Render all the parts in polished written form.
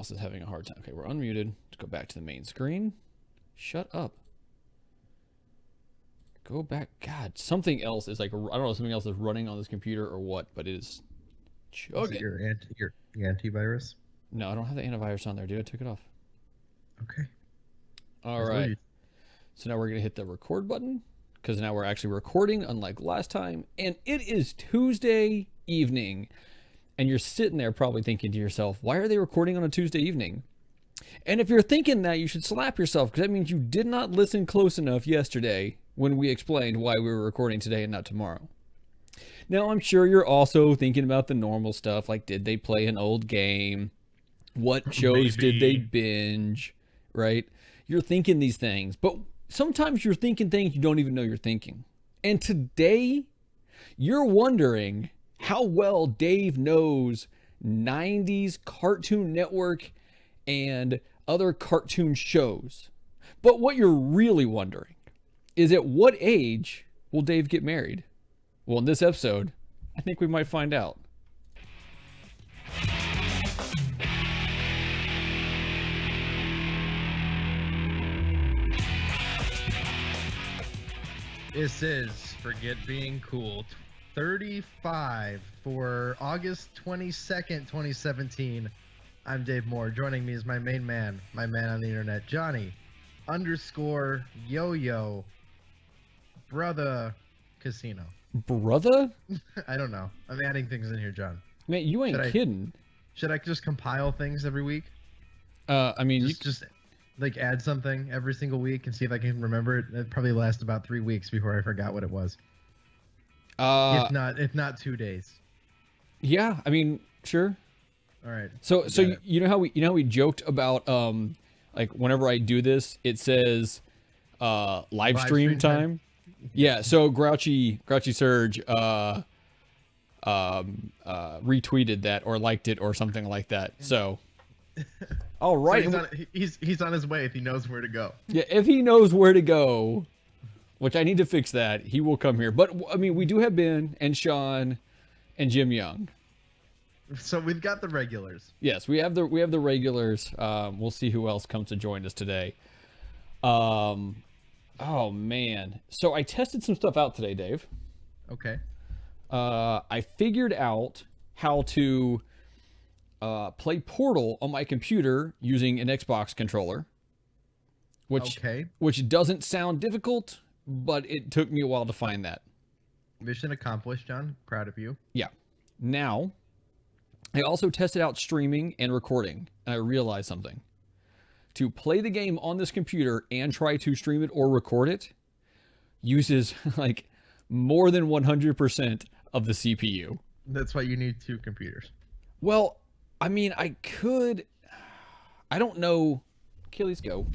mouse is having a hard time. Okay, we're unmuted. Let's go back to the main screen. Shut up. Go back. God, something else is like, I don't know, something else is running on this computer or what, but it is chugging. Is it your antivirus? No, I don't have the antivirus on there, dude. I took it off. Okay. All right. So now we're going to hit the record button because now we're actually recording, unlike last time. And it is Tuesday evening. And you're sitting there probably thinking to yourself, why are they recording on a Tuesday evening? And if you're thinking that, you should slap yourself because that means you did not listen close enough yesterday when we explained why we were recording today and not tomorrow. Now, I'm sure you're also thinking about the normal stuff, like did they play an old game? What shows did they binge? Right? You're thinking these things, but sometimes you're thinking things you don't even know you're thinking. And today, you're wondering how well Dave knows 90s Cartoon Network and other cartoon shows. But what you're really wondering is at what age will Dave get married? Well, in this episode, I think we might find out. This is Forget Being Cool 35 for August 22nd, 2017. I'm Dave Moore. Joining me is my main man on the internet, Johnny _yo-yo brother casino. Brother? I don't know. I'm adding things in here, John. Man, you ain't kidding. Should I just compile things every week? I mean, just like add something every single week and see if I can remember it. It probably lasts about 3 weeks before I forgot what it was. If not 2 days. Yeah, I mean, sure. All right. So you know how we joked about like whenever I do this, it says live stream time. Yeah, so Grouchy Surge retweeted that or liked it or something like that. So all right. So he's on his way if he knows where to go. Yeah, if he knows where to go, which I need to fix that, he will come here. But I mean, we do have Ben and Sean and Jim Young. So we've got the regulars. Yes, we have the regulars. We'll see who else comes to join us today. Oh man. So I tested some stuff out today, Dave. Okay. I figured out how to play Portal on my computer using an Xbox controller. Which doesn't sound difficult, but it took me a while to find that. Mission accomplished, John. Proud of you. Yeah. Now, I also tested out streaming and recording, and I realized something. To play the game on this computer and try to stream it or record it uses like more than 100% of the CPU. That's why you need 2 computers. Well, I mean, I don't know. Achilles, go.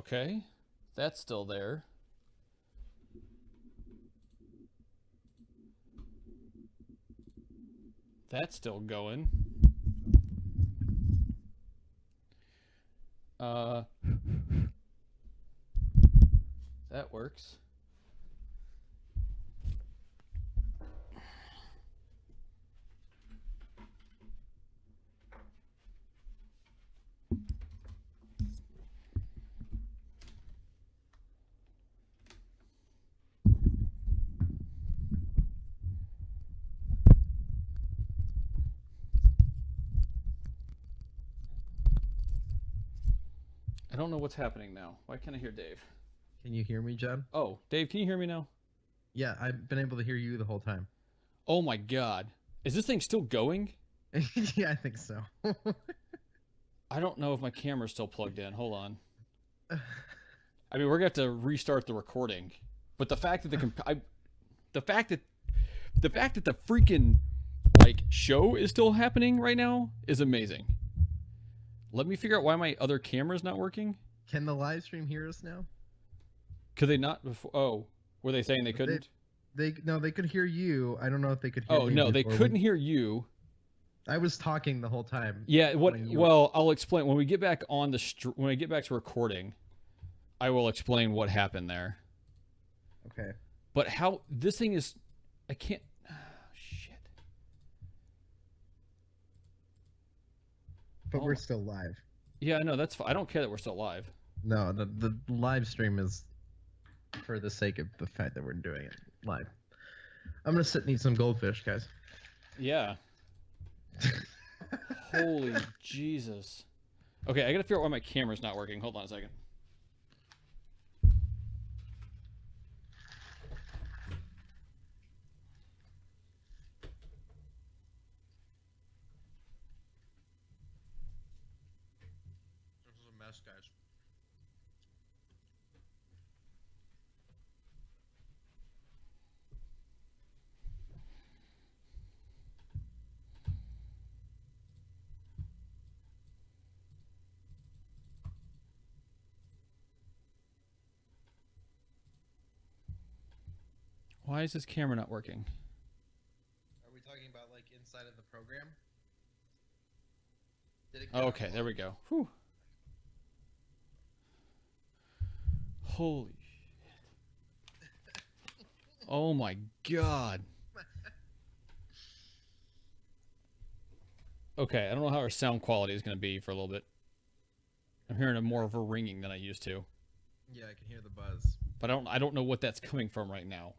Okay. That's still there. That's still going. That works. I don't know what's happening now. Why can't I hear Dave? Can you hear me, John? Oh, Dave, can you hear me now? Yeah, I've been able to hear you the whole time. Oh my God. Is this thing still going? Yeah, I think so. I don't know if my camera's still plugged in. Hold on. I mean, we're gonna have to restart the recording. But the fact that the fact that the freaking like show is still happening right now is amazing. Let me figure out why my other camera's not working. Can the live stream hear us now? Could they not before? Oh, were they saying they couldn't? They could hear you. I don't know if they could hear me. Oh no, they couldn't hear you. I was talking the whole time. Yeah, well, I'll explain when we get back on the when we get back to recording. I will explain what happened there. Okay. But how this thing is, I can't. Oh, shit. But we're still live. Yeah, no, that's fine. I don't care that we're still live. No, the live stream is for the sake of the fact that we're doing it live. I'm gonna sit and eat some goldfish, guys. Yeah. Holy Jesus. Okay, I gotta figure out why my camera's not working. Hold on a second. This is a mess, guys. Why is this camera not working? Are we talking about like inside of the program? Okay, there we go. Whew. Holy shit. Oh my God. Okay, I don't know how our sound quality is going to be for a little bit. I'm hearing more of a ringing than I used to. Yeah, I can hear the buzz. But I don't know what that's coming from right now.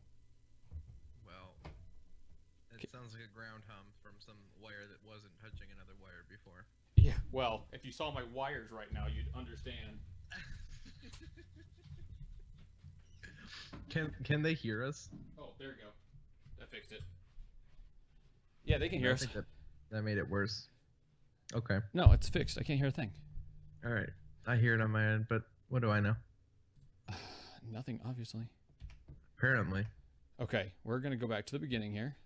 Well, it sounds like a ground hum from some wire that wasn't touching another wire before. Yeah, well, if you saw my wires right now, you'd understand. Can they hear us? Oh, there you go. That fixed it. Yeah, they can hear I us. think that made it worse. Okay. No, it's fixed. I can't hear a thing. All right. I hear it on my end, but what do I know? Nothing, obviously. Apparently. Okay, we're going to go back to the beginning here.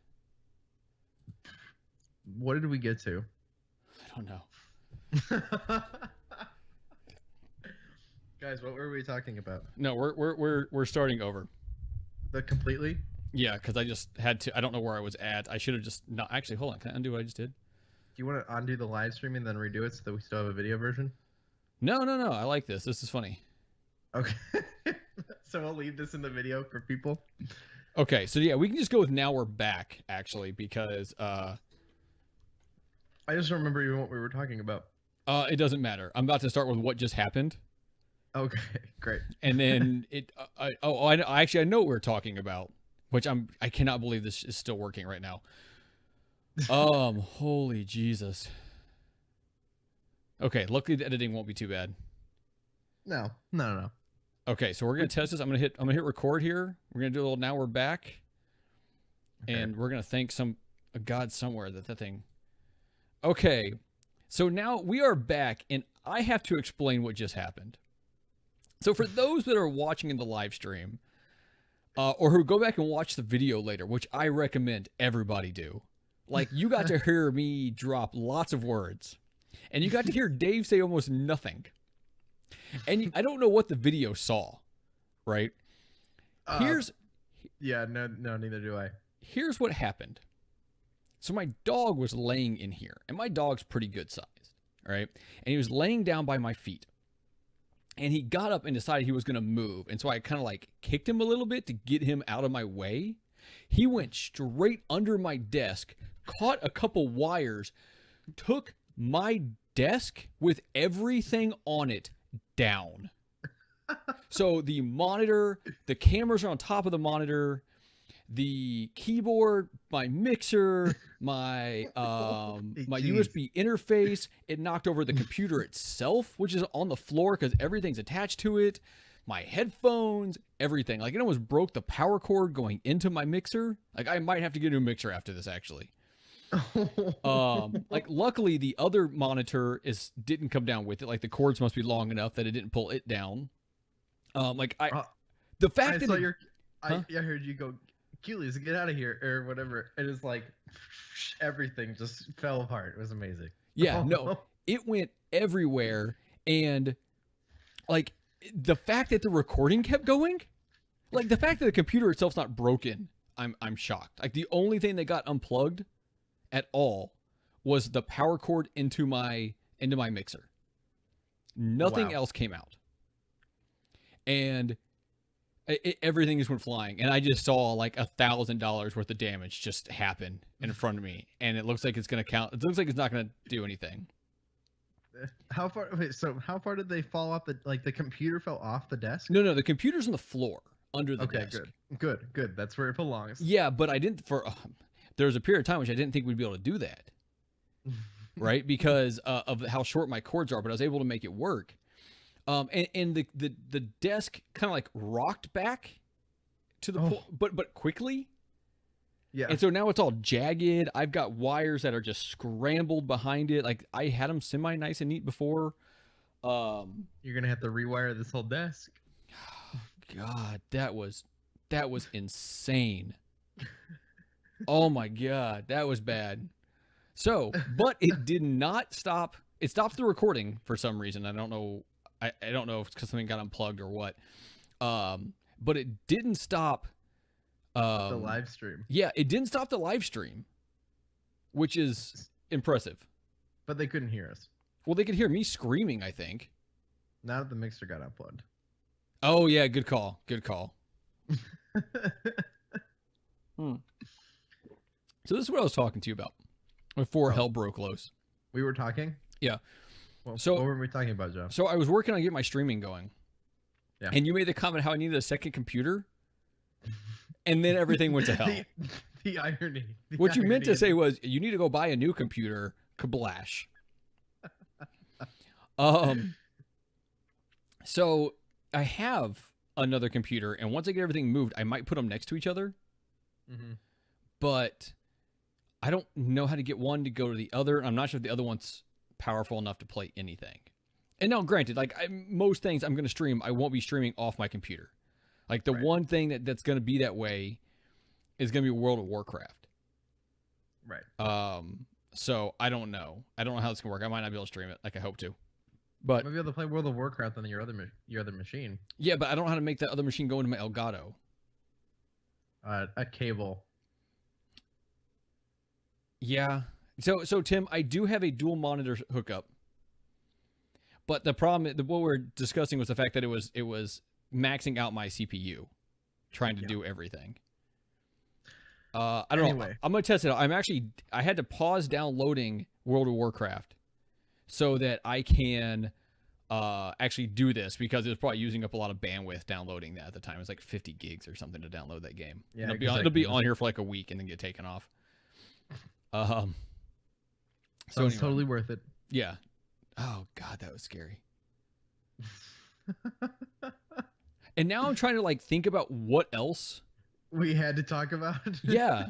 What did we get to? I don't know. Guys, what were we talking about? No, we're starting over. The completely? Yeah, because I just had to. I don't know where I was at. I should have just. No, actually, hold on. Can I undo what I just did? Do you want to undo the live stream and then redo it so that we still have a video version? No. I like this. This is funny. Okay. So I'll leave this in the video for people. Okay, so yeah, we can just go with now we're back, actually, because I just don't remember even what we were talking about. it doesn't matter. I'm about to start with what just happened. Okay, great. And then I know what we're talking about, which I cannot believe this is still working right now. Holy Jesus. Okay, luckily the editing won't be too bad. No. Okay, so we're gonna test this. I'm gonna hit record here. We're gonna do a little now we're back, Okay. and we're gonna thank a god somewhere that thing. Okay, so now we are back, and I have to explain what just happened. So for those that are watching in the live stream, or who go back and watch the video later, which I recommend everybody do, like you got to hear me drop lots of words, and you got to hear Dave say almost nothing. And I don't know what the video saw, right? Here's Yeah, no, neither do I. Here's what happened. So my dog was laying in here, and my dog's pretty good sized, all right? And he was laying down by my feet. And he got up and decided he was going to move. And so I kind of like kicked him a little bit to get him out of my way. He went straight under my desk, caught a couple wires, took my desk with everything on it down. So the monitor, the cameras are on top of the monitor, the keyboard, my mixer, my my USB interface. It knocked over the computer itself, which is on the floor because everything's attached to it. My headphones, everything. Like, it almost broke the power cord going into my mixer. Like, I might have to get a new mixer after this, actually. Like, luckily the other monitor didn't come down with it. Like, the cords must be long enough that it didn't pull it down. The fact that I heard you go, Keelys, get out of here, or whatever. And it's like everything just fell apart. It was amazing. Yeah, no, it went everywhere. And like, the fact that the recording kept going, like the fact that the computer itself's not broken, I'm shocked. Like, the only thing that got unplugged at all was the power cord into my mixer. Nothing else came out. And everything just went flying, and I just saw like $1,000 worth of damage just happen in front of me, and it looks like it's gonna count. It looks like it's not gonna do anything. How far? Wait, so how far did they fall off the computer fell off the desk? No, the computer's on the floor under the desk. Good. That's where it belongs. Yeah, but I didn't there was a period of time which I didn't think we'd be able to do that, right? Because of how short my cords are, but I was able to make it work. And the desk kind of like rocked back to the point, but quickly. Yeah. And so now it's all jagged. I've got wires that are just scrambled behind it. Like, I had them semi nice and neat before. You're gonna have to rewire this whole desk. God, that was insane. Oh my God, that was bad. So, but it did not stop. It stopped the recording for some reason. I don't know. I don't know if it's because something got unplugged or what. But it didn't stop the live stream. Yeah, it didn't stop the live stream, which is impressive. But they couldn't hear us. Well, they could hear me screaming, I think. Now that the mixer got unplugged. Oh yeah, good call. So this is what I was talking to you about before hell broke loose. We were talking? Yeah. Well, so what were we talking about, Joe? So I was working on getting my streaming going. Yeah. And you made the comment how I needed a second computer. And then everything went to hell. The irony. What you meant to say was, you need to go buy a new computer. Kablash. So I have another computer, and once I get everything moved, I might put them next to each other. Mm-hmm. But I don't know how to get one to go to the other. I'm not sure if the other one's powerful enough to play anything. And now, granted, like most things I'm going to stream, I won't be streaming off my computer. Like, the one thing that's going to be that way is going to be World of Warcraft. Right. So I don't know. I don't know how this can work. I might not be able to stream it like I hope to. But maybe be able to play World of Warcraft on your other machine. Yeah, but I don't know how to make that other machine go into my Elgato. A cable. Yeah. So Tim, I do have a dual monitor hookup. But the problem, what we're discussing was the fact that it was maxing out my CPU, trying to do everything. I don't know. I'm gonna test it out. I had to pause downloading World of Warcraft so that I can actually do this, because it was probably using up a lot of bandwidth downloading that at the time. It was like 50 gigs or something to download that game. Yeah, it'll be on here for like a week and then get taken off. So it's totally worth it. Yeah. Oh God, that was scary. And now I'm trying to like think about what else we had to talk about. Yeah.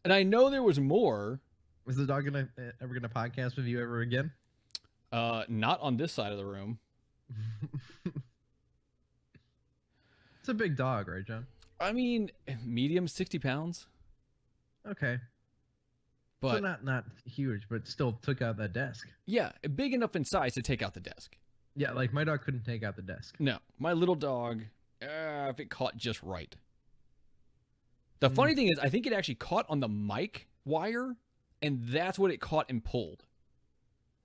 And I know there was more. Was the dog ever gonna podcast with you ever again? Not on this side of the room. It's a big dog, right, John? I mean, medium, 60 pounds. Okay. But so not huge, but still took out that desk. Yeah, big enough in size to take out the desk. Yeah, like my dog couldn't take out the desk. No, my little dog, if it caught just right. The funny thing is, I think it actually caught on the mic wire, and that's what it caught and pulled.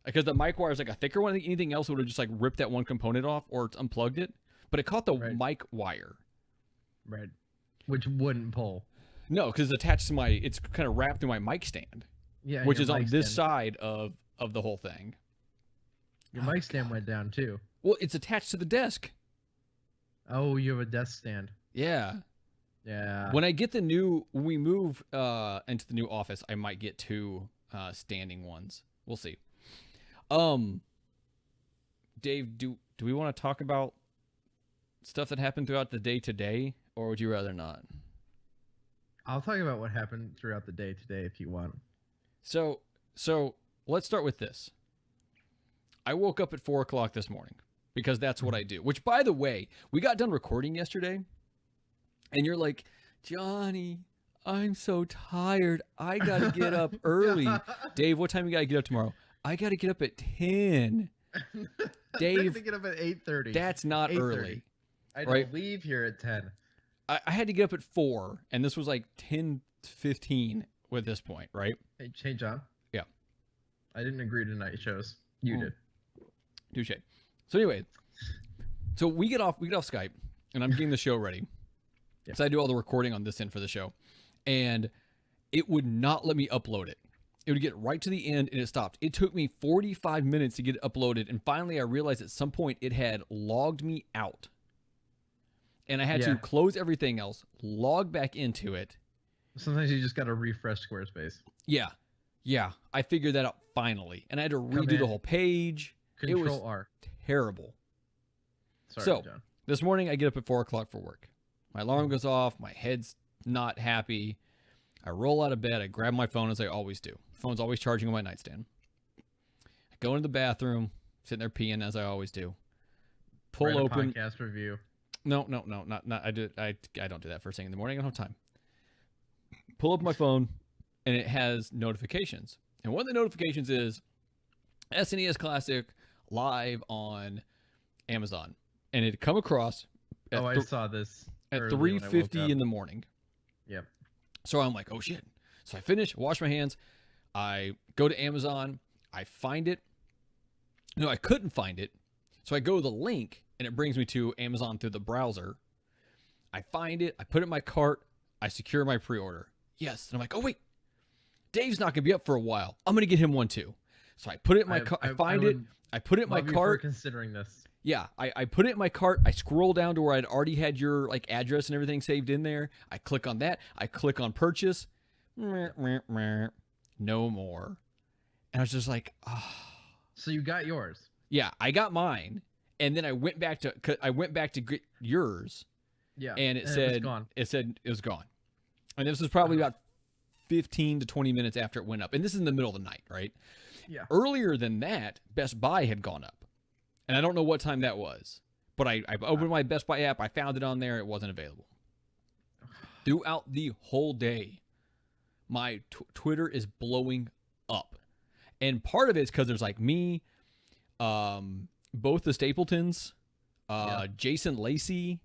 Because the mic wire is like a thicker one. Anything else would have just like ripped that one component off or it's unplugged it. But it caught the mic wire. Right. Which wouldn't pull. No, because it's attached to it's kind of wrapped through my mic stand. Yeah. Which is on this side of the whole thing. Your mic stand went down too. Well, it's attached to the desk. Oh, you have a desk stand. Yeah. Yeah. When we move into the new office, I might get 2 standing ones. We'll see. Dave, do we want to talk about stuff that happened throughout the day today, or would you rather not? I'll talk about what happened throughout the day today if you want. So let's start with this. I woke up at 4 o'clock this morning because that's what I do. Which, by the way, we got done recording yesterday, and you're like, Johnny, I'm so tired. I gotta get up early. Dave, what time you gotta get up tomorrow? I gotta get up at 10. Dave, I have to get up at 8:30. That's not early. I had to leave here at 10. I had to get up at 4, and this was like 10:15 at this point, right? Hey, John. Yeah. I didn't agree to night shows. You did. Touche. So anyway, so we get off Skype, and I'm getting the show ready. Yeah. So I do all the recording on this end for the show, and it would not let me upload it. It would get right to the end, and it stopped. It took me 45 minutes to get it uploaded, and finally I realized at some point it had logged me out. And I had to close everything else, log back into it. Sometimes you just got to refresh Squarespace. Yeah. I figured that out finally, and I had to redo the whole page. Control-R. Terrible. Sorry, so, John. This morning I get up at 4 o'clock for work. My alarm goes off. My head's not happy. I roll out of bed. I grab my phone as I always do. Phone's always charging on my nightstand. I go into the bathroom, sitting there peeing as I always do. Pull open. Podcast review. No, not. I don't do that first thing in the morning. I don't have time. Pull up my phone, and it has notifications. And one of the notifications is SNES Classic live on Amazon, and it had come across. I saw this at 3:50 in the morning. Yep. So I'm like, oh shit. So I finish, wash my hands. I go to Amazon. I find it. No, I couldn't find it. So I go to the link, and it brings me to Amazon through the browser. I find it. I put it in my cart. I secure my pre-order. Yes. And I'm like, oh wait, Dave's not going to be up for a while. I'm going to get him one too. So I put it in my cart. I find it. I put it in my cart. Considering this. Yeah, I put it in my cart. I scroll down to where I'd already had your address and everything saved in there. I click on that. I click on purchase. No more. And I was just like, oh. So you got yours? Yeah, I got mine, and then I went back to get yours. Yeah, and it said it was gone. It was gone, and this was probably about 15 to 20 minutes after it went up. And this is in the middle of the night, right? Yeah. Earlier than that, Best Buy had gone up. And I don't know what time that was, but I opened my Best Buy app. I found it on there. It wasn't available. Throughout the whole day, my Twitter is blowing up. And part of it is because there's like me, both the Stapletons, Jason Lacey,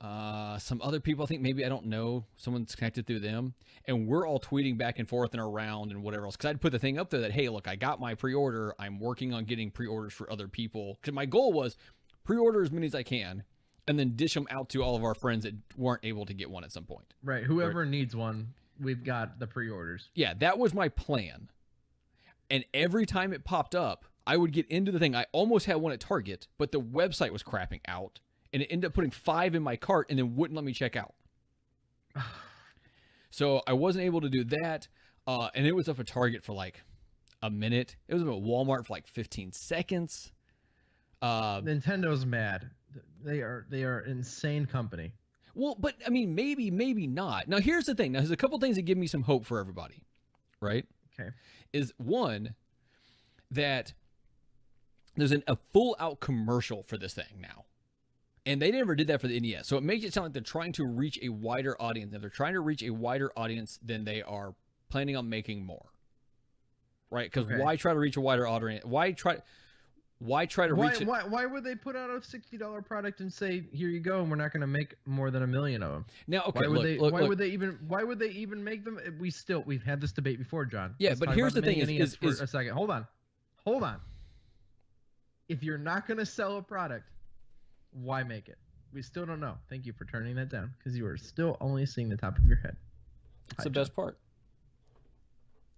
some other people I think maybe I don't know. Someone's connected through them. And we're all tweeting back and forth and around and whatever else. Because I'd put the thing up there that, hey, look, I got my pre-order. I'm working on getting pre-orders for other people. Because my goal was pre-order as many as I can and then dish them out to all of our friends that weren't able to get one at some point. Right. Whoever needs one, we've got the pre-orders. Yeah, that was my plan. And every time it popped up, I would get into the thing. I almost had one at Target, but the website was crapping out. And it ended up putting 5 in my cart and then wouldn't let me check out. So I wasn't able to do that. And it was up at Target for like a minute. It was up at Walmart for like 15 seconds. Nintendo's mad. They are an insane company. Well, but I mean, maybe not. Now, here's the thing. Now, there's a couple things that give me some hope for everybody, right? Okay. Is one, that there's a full-out commercial for this thing now. And they never did that for the NES. So it makes it sound like they're trying to reach a wider audience. If they're trying to reach a wider audience, then they are planning on making more. Right? Because why try to reach a wider audience? Why try to reach it? Why would they put out a $60 product and say, here you go, and we're not going to make more than 1 million of them? Now, okay, why would they even make them? We've had this debate before, John. Yeah, but here's the thing: is a second. Hold on. If you're not going to sell a product, why make it? We still don't know. Thank you for turning that down, because you are still only seeing the top of your head. That's the best part.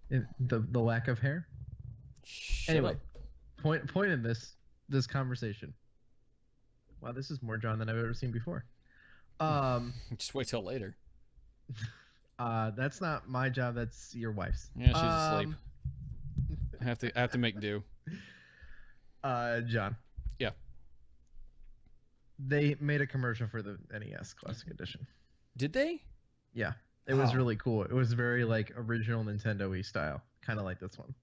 The lack of hair. Anyway, point in this conversation. Wow, this is more John than I've ever seen before. Just wait till later. That's not my job. That's your wife's. Yeah, she's asleep. I have to make do. John. Yeah. They made a commercial for the NES Classic Edition. Did they? Yeah. It was really cool. It was very like original Nintendo-y style, kind of like this one.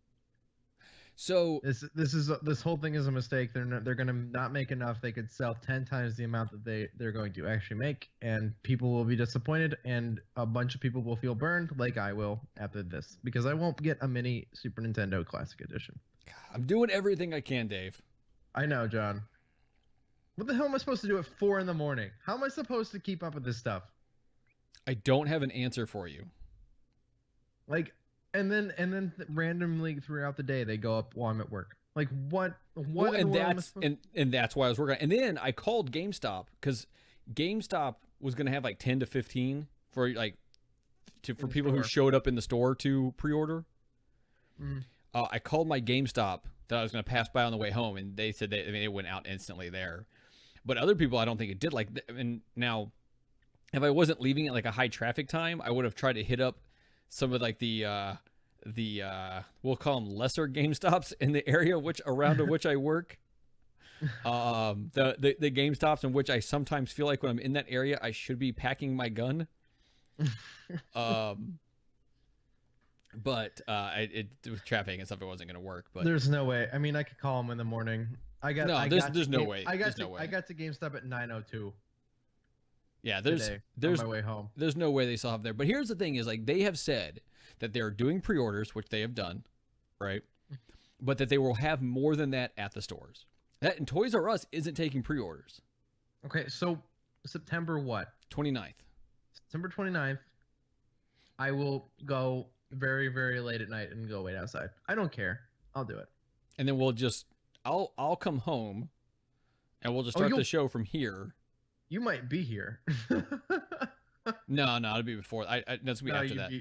So this whole thing is a mistake. They're gonna not make enough. They could sell 10 times the amount that they're going to actually make, and people will be disappointed, and a bunch of people will feel burned, like I will after this, because I won't get a mini Super Nintendo Classic Edition. I'm doing everything I can, Dave. I know, John. What the hell am I supposed to do at 4 in the morning? How am I supposed to keep up with this stuff? I don't have an answer for you. Like, and then randomly throughout the day they go up while I'm at work. Like what? Well, and that's why I was working on it. And then I called GameStop because GameStop was going to have like 10 to 15 for for people who showed up in the store to pre-order. Mm. I called my GameStop that I was going to pass by on the way home, and they said it went out instantly there. But other people, I don't think it did. Like, and now, if I wasn't leaving at like a high traffic time, I would have tried to hit up some of like the we'll call them lesser GameStops in the area around which I work. The GameStops in which I sometimes feel like when I'm in that area, I should be packing my gun. But with traffic and stuff, it wasn't going to work. But there's no way. I mean, I could call them in the morning. There's no way. I got to GameStop at 9:02. Yeah, there's on my way home. There's no way they still have there. But here's the thing: is like they have said that they're doing pre-orders, which they have done, right? But that they will have more than that at the stores. That and Toys R Us isn't taking pre-orders. Okay, so September what? 29th. September 29th. I will go very, very late at night and go wait outside. I don't care. I'll do it. And then I'll come home, and we'll just start the show from here. You might be here. No, it'll be before. That's be after that.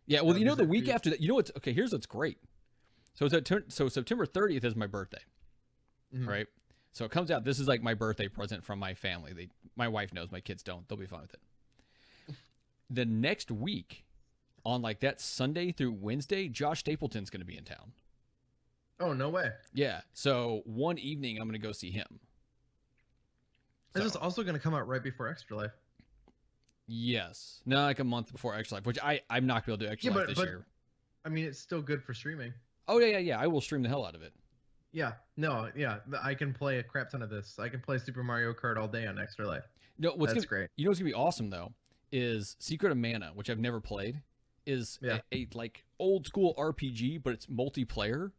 Yeah, well, the week after that. You know what's okay? Here's what's great. So September 30th is my birthday, right? So it comes out. This is like my birthday present from my family. My wife knows. My kids don't. They'll be fine with it. The next week, on like that Sunday through Wednesday, Josh Stapleton's going to be in town. Oh, no way. Yeah. So one evening, I'm going to go see him. This is also going to come out right before Extra Life. Yes. No, like a month before Extra Life, which I'm not going to be able to do Extra Life this year. I mean, it's still good for streaming. Oh, yeah. I will stream the hell out of it. Yeah. No, yeah. I can play a crap ton of this. I can play Super Mario Kart all day on Extra Life. No, that's great. You know what's going to be awesome, though, is Secret of Mana, which I've never played, is a like old school RPG, but it's multiplayer.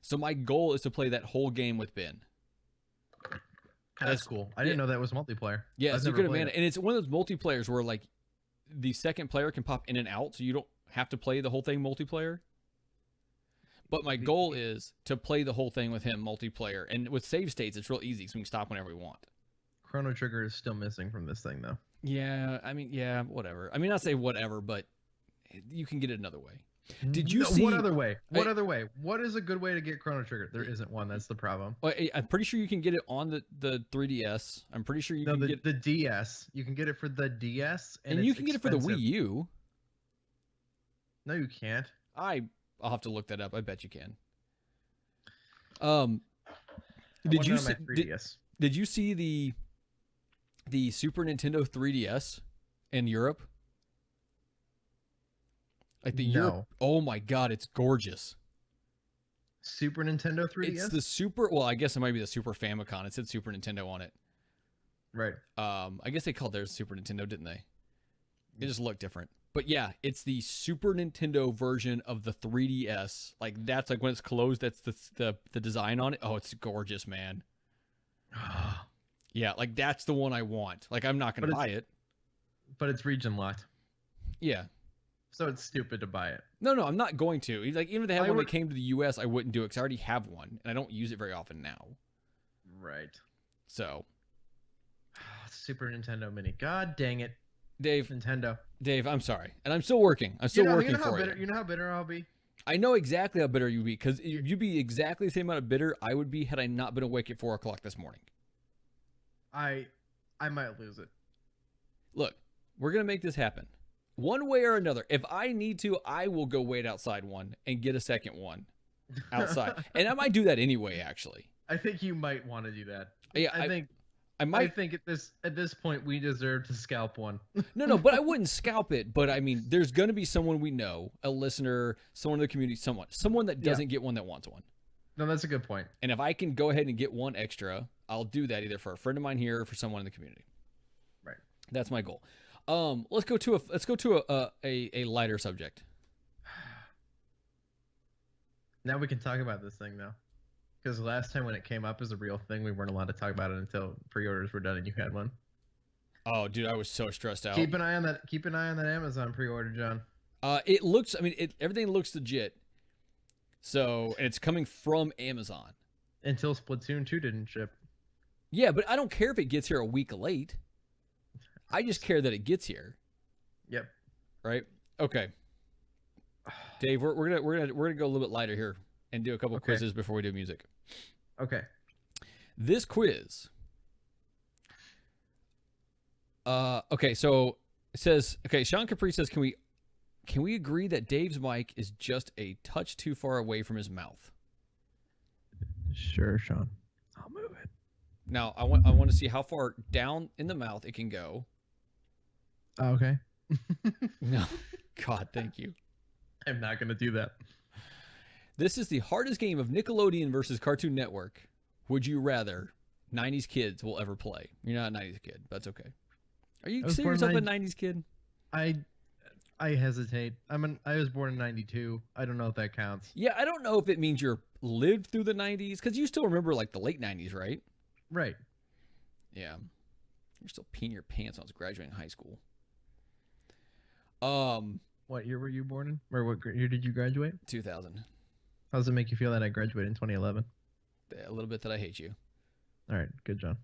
So my goal is to play that whole game with Ben. That's cool. I didn't know that was multiplayer. Yeah, Secret of Mana. And it's one of those multiplayers where like the second player can pop in and out, so you don't have to play the whole thing multiplayer. But my goal is to play the whole thing with him multiplayer. And with save states, it's real easy, so we can stop whenever we want. Chrono Trigger is still missing from this thing, though. Yeah, I mean, whatever. I mean, not say whatever, but you can get it another way. Did you see... What other way? What other way? What is a good way to get Chrono Trigger? There isn't one. That's the problem. I'm pretty sure you can get it on the 3DS. I'm pretty sure you can get the DS. You can get it for the DS, and you can get it for the Wii U. No, you can't. I'll have to look that up. I bet you can. Did you see the Super Nintendo 3DS in Europe? Like Europe. Oh my God, it's gorgeous. Super Nintendo 3DS? It's the Super. Well, I guess it might be the Super Famicom. It said Super Nintendo on it. Right. I guess they called theirs Super Nintendo, didn't they? It just looked different. But yeah, it's the Super Nintendo version of the 3DS. Like that's like when it's closed, that's the design on it. Oh, it's gorgeous, man. Yeah, like that's the one I want. Like I'm not gonna buy it. But it's region locked. Yeah. So it's stupid to buy it. No, I'm not going to. Like even if they had one that came to the US, I wouldn't do it because I already have one and I don't use it very often now. Right. So Super Nintendo Mini. God dang it. Dave, I'm sorry. And I'm still working. I'm still working for it. You know how bitter I'll be? I know exactly how bitter you'd be because you'd be exactly the same amount of bitter I would be had I not been awake at 4 o'clock this morning. I might lose it. Look, we're going to make this happen. One way or another. If I need to, I will go wait outside one and get a second one outside. And I might do that anyway, actually. I think you might want to do that. Yeah, I think at this point we deserve to scalp one. No, but I wouldn't scalp it. But I mean, there's going to be someone we know, a listener, someone in the community, someone that doesn't get one that wants one. No, that's a good point. And if I can go ahead and get one extra, I'll do that either for a friend of mine here or for someone in the community. Right. That's my goal. Let's go to a lighter subject. Now we can talk about this thing though. Because last time when it came up as a real thing, we weren't allowed to talk about it until pre-orders were done and you had one. Oh, dude, I was so stressed out. Keep an eye on that Amazon pre-order, John. It looks. I mean, everything looks legit. So, and it's coming from Amazon. Until Splatoon 2 didn't ship. Yeah, but I don't care if it gets here a week late. I just care that it gets here. Yep. Right. Okay. Dave, we're gonna go a little bit lighter here and do a couple quizzes before we do music. Okay. This quiz. Okay, so it says, Sean Capri says, can we agree that Dave's mic is just a touch too far away from his mouth? Sure, Sean. I'll move it. Now, I want to see how far down in the mouth it can go. Okay. No. God, thank you. I'm not going to do that. This is the hardest game of Nickelodeon versus Cartoon Network. Would you rather 90s kids will ever play? You're not a 90s kid. That's okay. Are you considering yourself a 90s kid? I hesitate. I was born in 92. I don't know if that counts. Yeah, I don't know if it means you're lived through the 90s because you still remember like the late 90s, right? Right. Yeah. You're still peeing your pants when I was graduating high school. What year were you born in? Or what year did you graduate? 2000. How does it make you feel that I graduated in 2011? A little bit that I hate you. All right, good, John.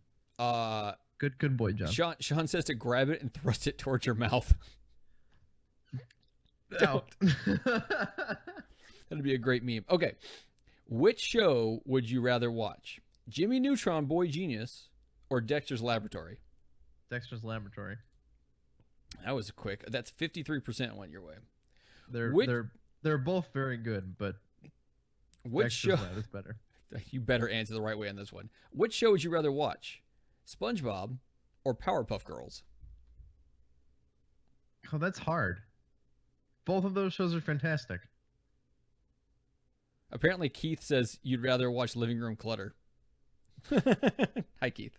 Good boy, John. Sean says to grab it and thrust it towards your mouth. Don't. That'd be a great meme. Okay. Which show would you rather watch? Jimmy Neutron Boy Genius or Dexter's Laboratory? Dexter's Laboratory. That was quick. That's 53% went your way. They're both very good, but which Dexter's show Lab is better. You better answer the right way on this one. Which show would you rather watch? SpongeBob or Powerpuff Girls? Oh, that's hard. Both of those shows are fantastic. Apparently, Keith says you'd rather watch Living Room Clutter. Hi, Keith.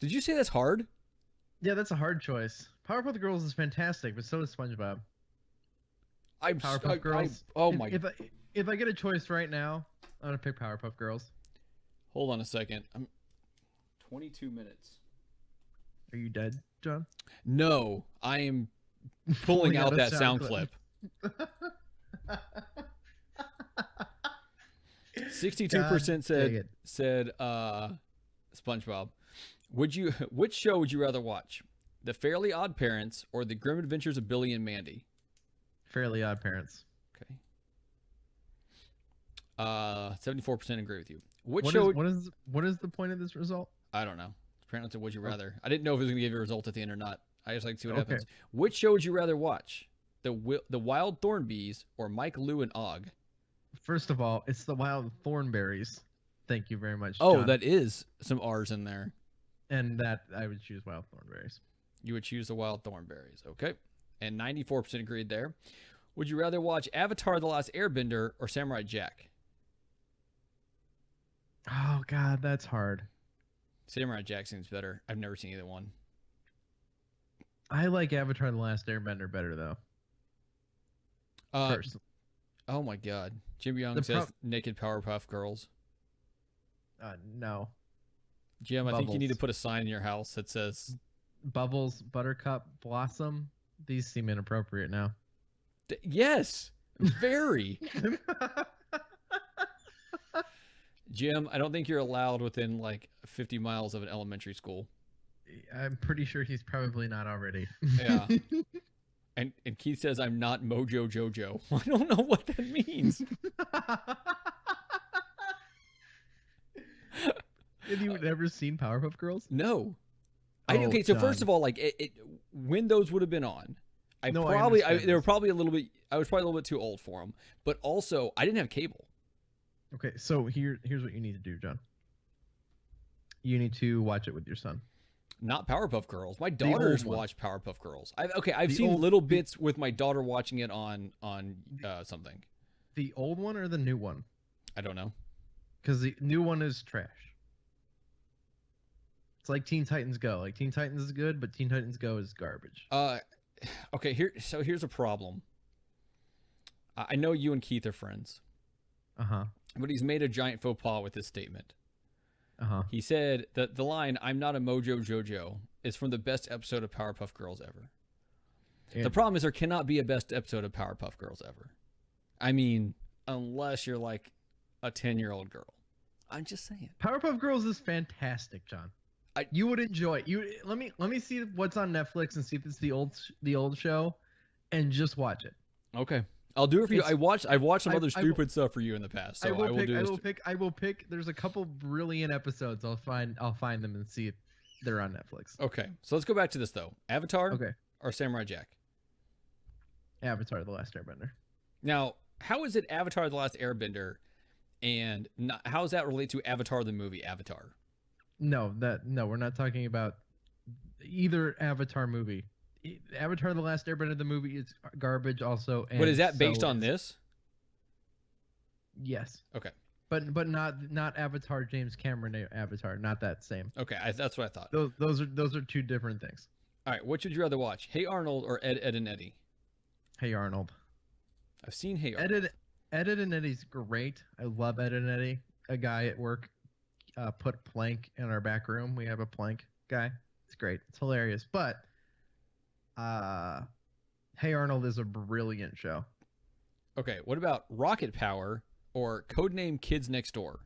Did you say that's hard? Yeah, that's a hard choice. Powerpuff Girls is fantastic, but so is SpongeBob. Powerpuff Girls. If I get a choice right now, I'm gonna pick Powerpuff Girls. Hold on a second. I'm 22 minutes. Are you dead, John? No, I am pulling out that sound clip. 62% said SpongeBob. Which show would you rather watch? The Fairly Odd Parents or The Grim Adventures of Billy and Mandy? Fairly Odd Parents. Okay. 74% agree with you. What is the point of this result? I don't know. Apparently it's a would you rather. I didn't know if it was going to give you a result at the end or not. I just like to see what happens. Which show would you rather watch? The Wild Thornbees or Mike, Lou, and Og? First of all, it's the Wild Thornberries. Thank you very much, Oh, John. that is some R's in there. And that I would choose Wild Thornberries. You would choose the Wild Thornberries. Okay. And 94% agreed there. Would you rather watch Avatar The Last Airbender or Samurai Jack? Oh, God, that's hard. Samurai Jack seems better. I've never seen either one. I like Avatar: The Last Airbender better though. Uh, Personally, oh my God, Jim Young the says naked Powerpuff Girls. no. Jim, I think you need to Bubbles, put a sign in your house that says, Bubbles, Buttercup, Blossom. These seem inappropriate now. Yes, very. Jim, I don't think you're allowed within like 50 miles of an elementary school. I'm pretty sure he's probably not already. Yeah. And Keith says I'm not Mojo Jojo. I don't know what that means. Have you ever seen Powerpuff Girls? No. Oh, Okay, so John. first of all, like when those would have been on, they were probably a little bit. I was probably a little bit too old for them, but also I didn't have cable. Okay, so here's what you need to do, John. You need to watch it with your son. Not Powerpuff Girls. My daughters watch Powerpuff Girls. I've seen little bits with my daughter watching it on something. The old one or the new one? I don't know. Because the new one is trash. It's like Teen Titans Go. Like Teen Titans is good, but Teen Titans Go is garbage. Okay. Here's a problem. I know you and Keith are friends. But he's made a giant faux pas with this statement. He said that the line "I'm not a Mojo Jojo" is from the best episode of Powerpuff Girls ever. The problem is there cannot be a best episode of Powerpuff Girls ever. I mean, unless you're like a 10-year-old girl. I'm just saying. Powerpuff Girls is fantastic, John. You would enjoy it. Let me see what's on Netflix and see if it's the old show, and just watch it. Okay, I'll do it for you. I've watched some other stupid stuff for you in the past, so I will pick. There's a couple brilliant episodes. I'll find them and see if they're on Netflix. Okay, so let's go back to this though. Avatar, okay, or Samurai Jack? Avatar: The Last Airbender. Now, how is it Avatar: The Last Airbender, and how does that relate to Avatar the movie Avatar? No, we're not talking about either Avatar movie. Avatar: The Last Airbender, the movie, is garbage also. But is that based on this? Yes. Okay. But not Avatar James Cameron Avatar, not that same. Okay, that's what I thought. Those are two different things. All right, which would you rather watch? Hey Arnold or Ed, Edd and Eddy? Hey Arnold. I've seen Hey Arnold. Ed, Edd and Eddy's great. I love Ed and Eddy. A guy at work put plank in our back room. We have a plank guy. It's great. It's hilarious. But Hey Arnold is a brilliant show. Okay, what about Rocket Power or Codename Kids Next Door?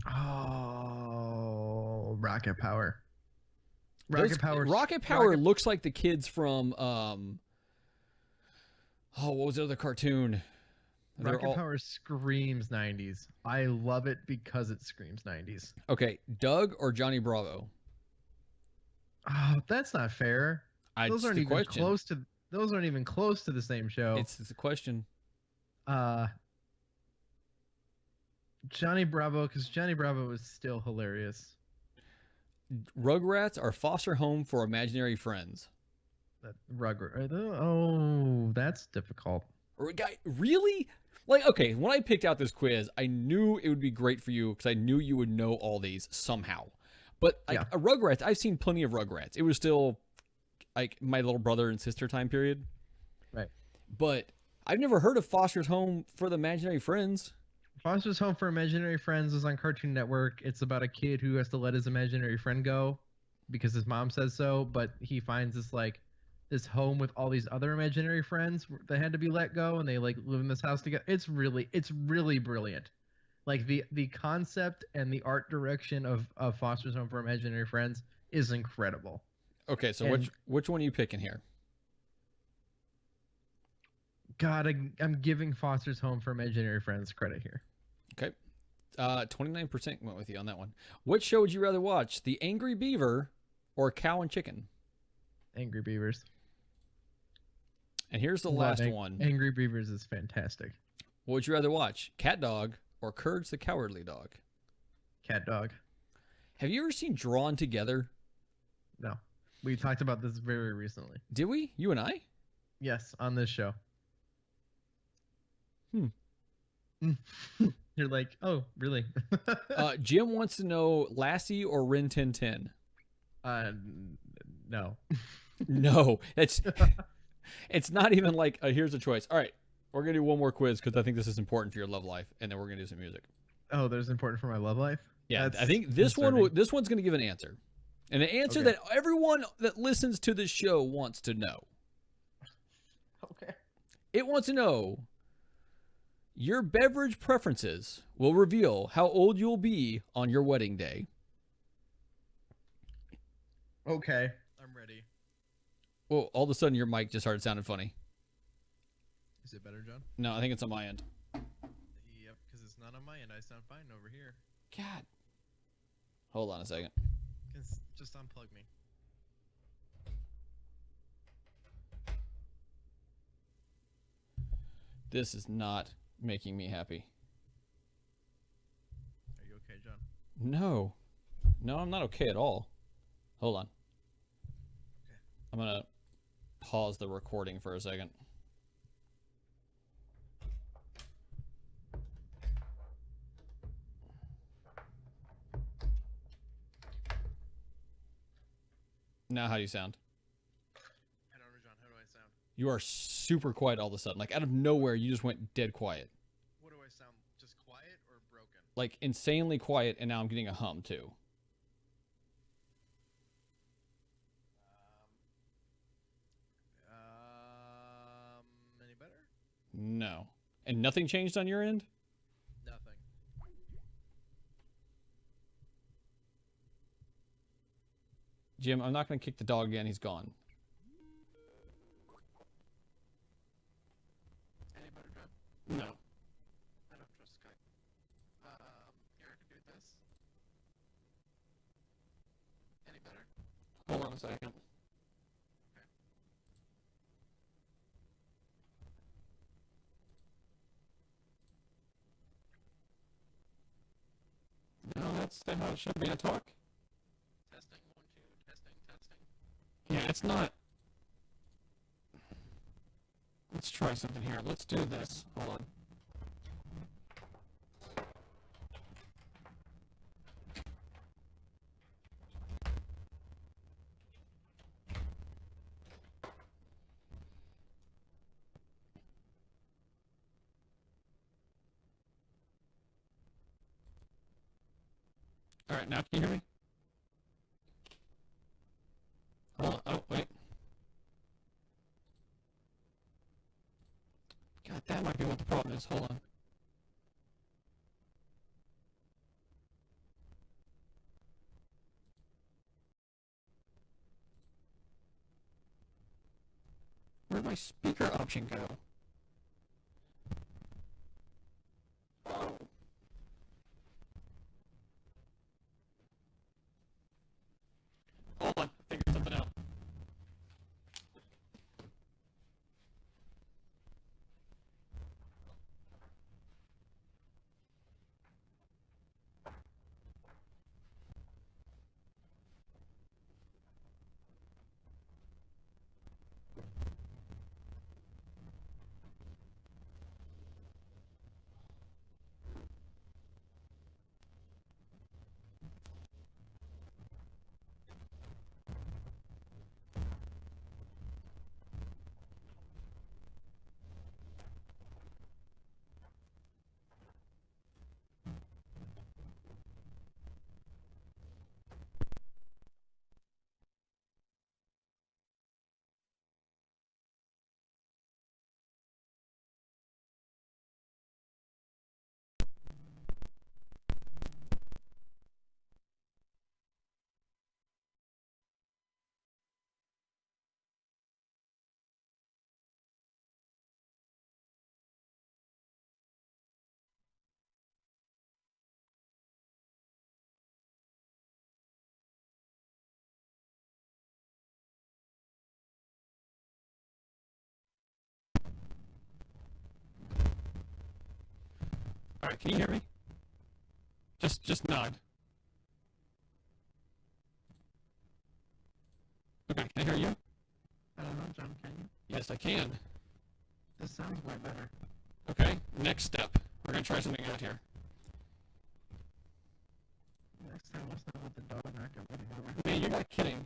Oh, Rocket Power. Rocket Power looks like the kids from what was the other cartoon? Rocket Power screams 90s. I love it because it screams 90s. Okay, Doug or Johnny Bravo? Oh, that's not fair. Those aren't even close to the same show. It's a question. Johnny Bravo, because Johnny Bravo is still hilarious. Rugrats or Foster Home for Imaginary Friends? Oh, that's difficult. Really? Like, okay, when I picked out this quiz, I knew it would be great for you because I knew you would know all these somehow. But like a Rugrats, I've seen plenty of Rugrats. It was still like my little brother and sister time period. Right. But I've never heard of Foster's Home for the Imaginary Friends. Foster's Home for Imaginary Friends is on Cartoon Network. It's about a kid who has to let his imaginary friend go because his mom says so, but he finds this home with all these other imaginary friends that had to be let go, and they like live in this house together. It's really brilliant. Like the concept and the art direction of Foster's Home for Imaginary Friends is incredible. Okay, so which one are you picking here? God, I'm giving Foster's Home for Imaginary Friends credit here. Okay. 29% went with you on that one. Which show would you rather watch? The Angry Beaver or Cow and Chicken? Angry Beavers. And here's the last one. Angry Beavers is fantastic. What would you rather watch? Cat Dog or Courage the Cowardly Dog? Cat Dog. Have you ever seen Drawn Together? No. We talked about this very recently. Did we? You and I? Yes, on this show. You're like, oh, really? Jim wants to know Lassie or Rin Tin Tin. No. No, it's not even like here's a choice. All right, we're gonna do one more quiz because I think this is important for your love life, and then we're gonna do some music. Oh, there's important for my love life. Yeah, That's I think concerning. this one's gonna give an answer, and an answer Okay. that everyone that listens to this show wants to know. Okay. It wants to know your beverage preferences will reveal how old you'll be on your wedding day. Okay. I'm ready. Well, all of a sudden your mic just started sounding funny. Is it better, John? No, I think it's on my end. Yep, because it's not on my end. I sound fine over here. God. Hold on a second. Just unplug me. This is not making me happy. Are you okay, John? No. No, I'm not okay at all. Hold on. Okay. I'm going to pause the recording for a second. Now how do you sound? I don't know, John. How do I sound? You are super quiet all of a sudden. Like out of nowhere, you just went dead quiet. What do I sound? Just quiet or broken? Like insanely quiet, and now I'm getting a hum too. Any better? No. And nothing changed on your end? Nothing. Jim, I'm not going to kick the dog again. He's gone. Any better, John? No. I don't trust Skype. Here, I can do this. Any better? Hold on a second. No, that's how it should be. I talk. Testing, 1, 2, testing, testing. Yeah, it's not. Let's try something here. Let's do this. Hold on. All right, now can you hear me? Hold on. Oh, wait. God, that might be what the problem is. Hold on. Where'd my speaker option go? Oh. Hold on. Figure something out. All right, can you hear me? Just nod. Okay, can I hear you? I don't know, John, can you? Yes, I can. This sounds way better. Okay, next step. We're gonna try something out here. Next time, let's not let the dog knock over the door. Man, you're not kidding.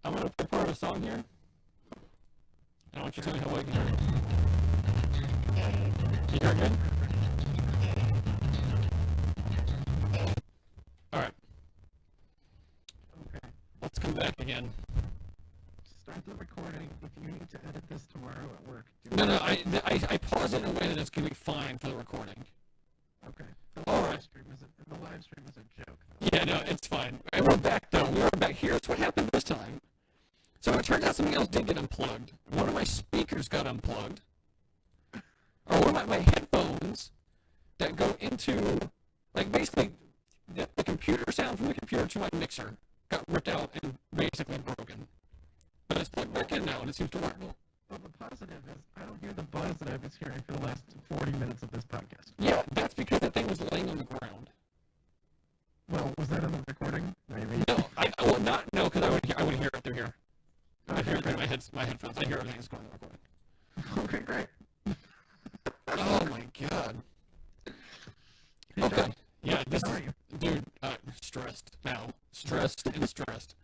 I'm gonna a song here. I want you to tell me how well you can hear it. Can you hear it good? Alright. Okay. Let's come back again. Start the recording. If you need to edit this tomorrow at work. No, I pause it in a way that it's going to be fine for the recording. Okay. The live stream is a joke. Yeah, no, it's fine. And we're back, though. We are back. Here's what happened this time. So it turned out something else did get unplugged. One of my speakers got unplugged. Or one of my headphones that go into, like, basically, the computer sound from the computer to my mixer got ripped out and basically broken. But it's plugged back in now, and it seems to work. Well, the positive is I don't hear the buzz that I was hearing for the last 40 minutes of this podcast. Yeah, that's because that thing was laying on the ground. Well, was that in the recording? Maybe. No, because I would hear it through here. I hear it through my headphones. I hear everything that's going on in the recording. Okay, great. Oh my god. Okay. Yeah, this How is, are you? dude, stressed now. Stressed and stressed.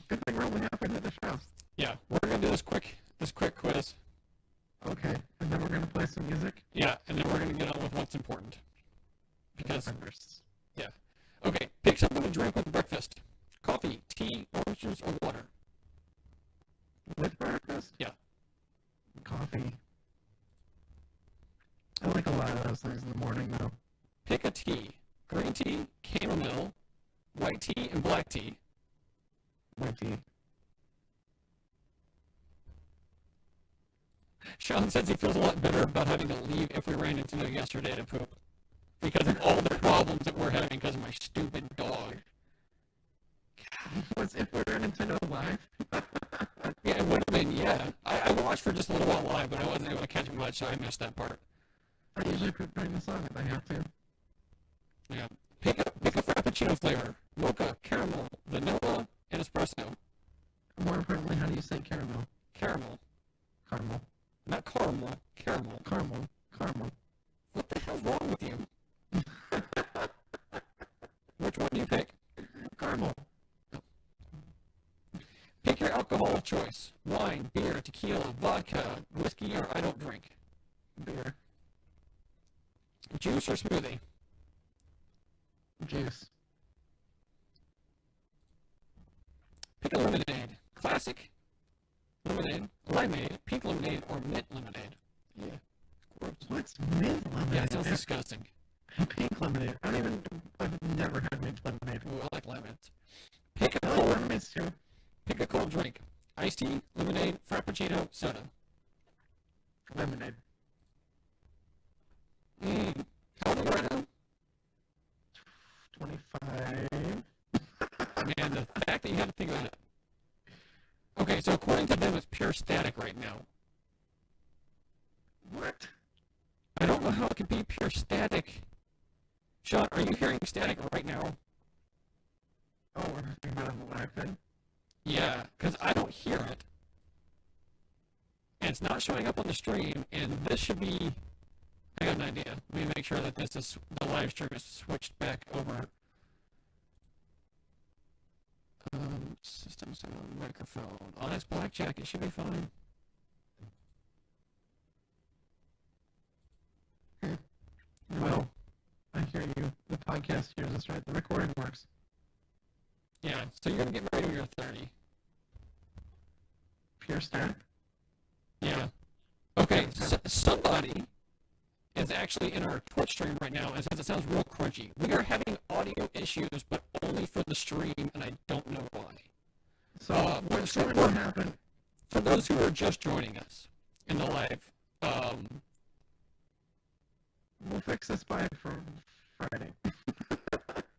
Good thing we're only halfway through the show. Yeah, we're gonna do this quick quiz. Okay, and then we're gonna play some music. Yeah, and then we're gonna get on with what's important. Because, Defenders. yeah. Okay, pick something to drink with breakfast. Coffee, tea, orange juice, or water. With breakfast? Yeah. Coffee. I like a lot of those things in the morning, though. Pick a tea. Green tea, chamomile, white tea, and black tea. White tea. Sean says he feels a lot better about having to leave if we ran into him yesterday to poop. Because of all the problems that we're having because of my stupid dog. Was if we were Nintendo Live? Yeah, it would have been, yeah. I watched for just a little while live, but I wasn't able to catch much, so I missed that part. I usually poop during the song if I have to. Yeah. Pick a Frappuccino flavor. Mocha, caramel, vanilla, and espresso. More importantly, how do you say caramel? Caramel. Caramel. Not caramel. Caramel. Caramel. Caramel. What the hell's wrong with you? Which one do you pick? Caramel. Pick your alcohol of choice. Wine, beer, tequila, vodka, whiskey, or I don't drink. Beer. Juice or smoothie? Juice. Pick a lemonade. Classic lemonade, limeade, pink lemonade, or mint lemonade. Yeah. Gross. What's mint lemonade? Yeah, it sounds disgusting. Pink lemonade. I've never had mint lemonade. Ooh, I like lemons. Pick a I like cold lemonades too. Pick a cold drink. Iced tea, lemonade, frappuccino, soda. Lemonade. How old are you right now? 25. Man, the fact that you had to think about it. Okay, so according to them, it's pure static right now. What? I don't know how it could be pure static. Sean, are you hearing static right now? Oh, we're talking about on the live thing? Yeah, because I don't hear it. And it's not showing up on the stream, and this should be... I got an idea. Let me make sure that this is the live stream is switched back over. System sound microphone. Honest blackjack, it should be fine. Well, I hear you. The podcast hears us right. The recording works. Yeah, so you're going to get married when you're 30. Pure static? Yeah. Okay, so somebody is actually in our Twitch stream right now and says it sounds real crunchy. We are having audio issues, but only for the stream, and I don't know why. So, what's going to happen? For those who are just joining us in the live, we'll fix this by Friday.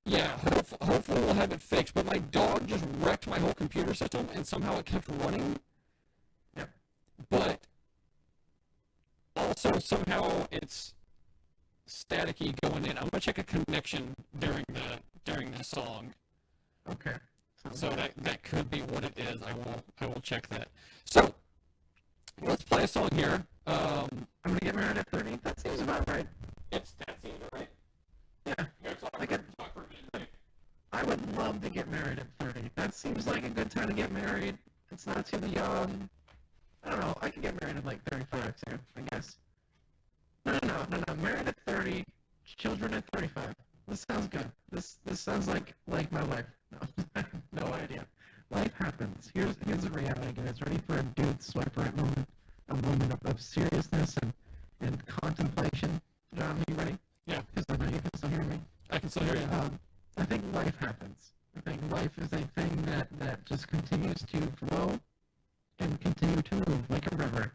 yeah, hopefully we'll have it fixed, but my dog just wrecked my whole computer system, and somehow it kept running. Yep. But also somehow it's staticky going in. I'm gonna check a connection during the song. Okay. So that could be what it is. I will check that. So let's play a song here. I'm gonna get married at 30. That seems about right. That seems right. Yeah. Talk for a minute. I would love to get married at 30. That seems like a good time to get married. It's not too young. I don't know. I could get married at like 35 too, I guess. No. Married at 30, children at 35. This sounds good. This sounds like my life. No, I have no idea. Life happens. Here's the reality, guys. Ready for a dude swipe right moment? A moment of seriousness and contemplation. John, are you ready? Yeah. Because I know you can still hear me. I can still hear you. I think life happens. I think life is a thing that just continues to flow and continue to move like a river.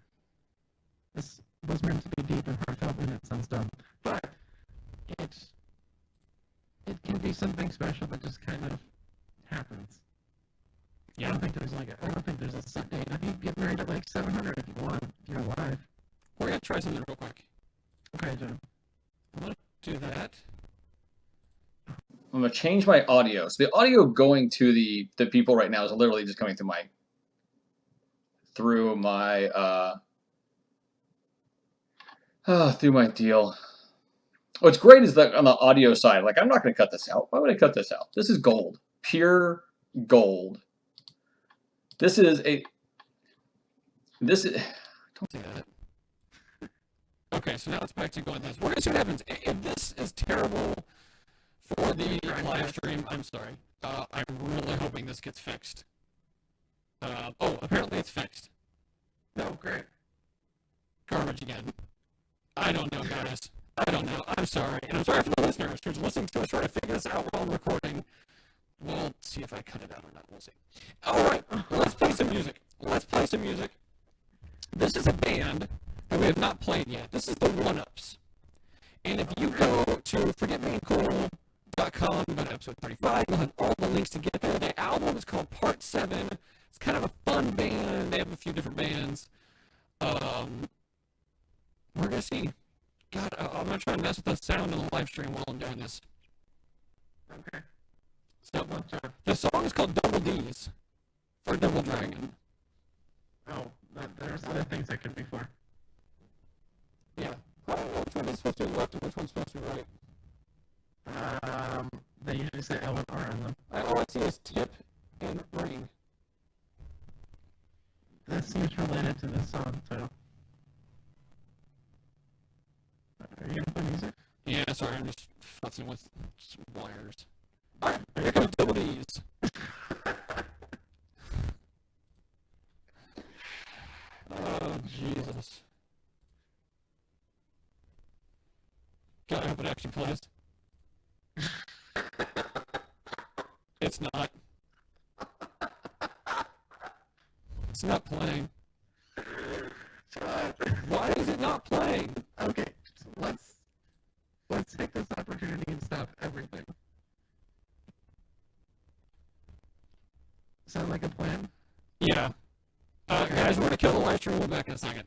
This was meant to be deep and heartfelt, and it sounds dumb, but it can be something special that just kind of happens. Yeah. I don't think there's a set date. I think you get married at like 700 if you want, if you're alive. We're gonna try something real quick. Okay, John. I'm gonna do that. I'm gonna change my audio. So the audio going to the people right now is literally just coming through my deal. What's great is that on the audio side, like I'm not gonna cut this out. Why would I cut this out? This is gold, pure gold. This is don't say that. Okay, so now it's back to going this. We're gonna see what happens. If this is terrible for the live stream, I'm sorry. I'm really hoping this gets fixed. Apparently it's fixed. No, great. Garbage again. I don't know, guys. I don't know. I'm sorry. And I'm sorry for the listeners who's listening to us trying to figure this out while I'm recording. We'll see if I cut it out or not. We'll see. Alright, let's play some music. This is a band that we have not played yet. This is the OneUps. And if you go to forgetbeingcool.com, go to episode 35, you'll have all the links to get there. The album is called Part 7. It's kind of a fun band. They have a few different bands. We're going to see. God, I'm going to try and mess with the sound on the live stream while I'm doing this. Okay. So, the song is called Double D's for Double Dragon. Oh, there's other things that could be for. Yeah. I don't know which one is supposed to be left and which one's supposed to be right. They usually say L and R on them. All I see is tip and ring. That seems related to this song, too. Are you gonna play music? Yeah, sorry, I'm just futzing with some wires. Alright, here comes Double D's. Oh, Jesus. God, I hope it actually plays. It's not. It's not playing. Why is it not playing? Okay, so let's take this opportunity and stop everything. Sound like a plan? Yeah. Guys, we're gonna kill the live stream. We'll be back in a second.